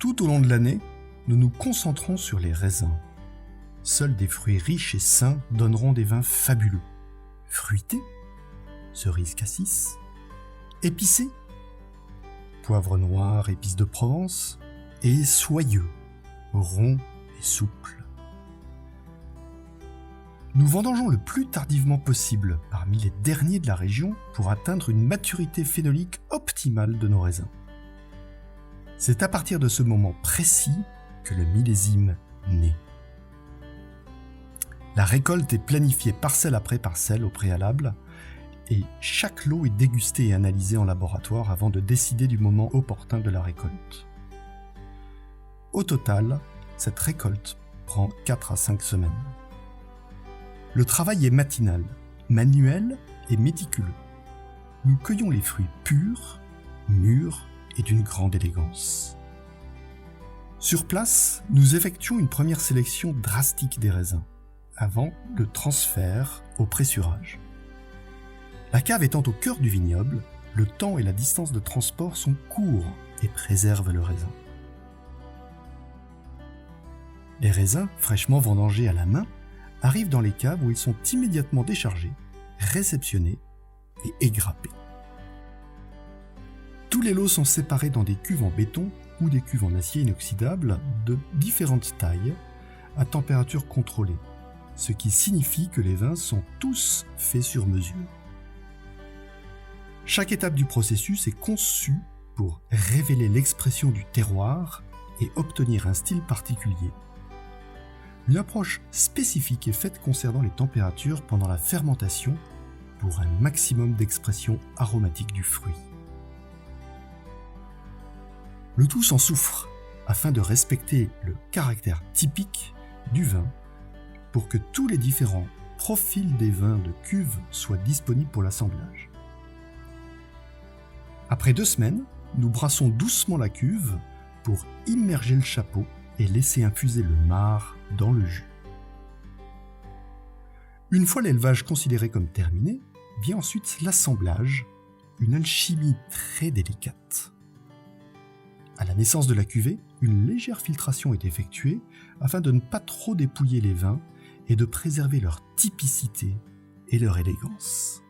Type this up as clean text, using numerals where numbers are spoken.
Tout au long de l'année, nous nous concentrons sur les raisins. Seuls des fruits riches et sains donneront des vins fabuleux. Fruités, cerises cassis, épicés, poivre noir, épices de Provence, et soyeux, ronds et souples. Nous vendangeons le plus tardivement possible parmi les derniers de la région pour atteindre une maturité phénolique optimale de nos raisins. C'est à partir de ce moment précis que le millésime naît. La récolte est planifiée parcelle après parcelle au préalable et chaque lot est dégusté et analysé en laboratoire avant de décider du moment opportun de la récolte. Au total, cette récolte prend 4 à 5 semaines. Le travail est matinal, manuel et méticuleux. Nous cueillons les fruits purs, mûrs et d'une grande élégance. Sur place, nous effectuons une première sélection drastique des raisins, avant le transfert au pressurage. La cave étant au cœur du vignoble, le temps et la distance de transport sont courts et préservent le raisin. Les raisins, fraîchement vendangés à la main, arrivent dans les caves où ils sont immédiatement déchargés, réceptionnés et égrappés. Tous les lots sont séparés dans des cuves en béton ou des cuves en acier inoxydable de différentes tailles, à température contrôlée, ce qui signifie que les vins sont tous faits sur mesure. Chaque étape du processus est conçue pour révéler l'expression du terroir et obtenir un style particulier. Une approche spécifique est faite concernant les températures pendant la fermentation pour un maximum d'expression aromatique du fruit. Le tout s'en souffre afin de respecter le caractère typique du vin pour que tous les différents profils des vins de cuve soient disponibles pour l'assemblage. Après 2 semaines, nous brassons doucement la cuve pour immerger le chapeau et laisser infuser le marc dans le jus. Une fois l'élevage considéré comme terminé, vient ensuite l'assemblage, une alchimie très délicate. À la naissance de la cuvée, une légère filtration est effectuée afin de ne pas trop dépouiller les vins et de préserver leur typicité et leur élégance.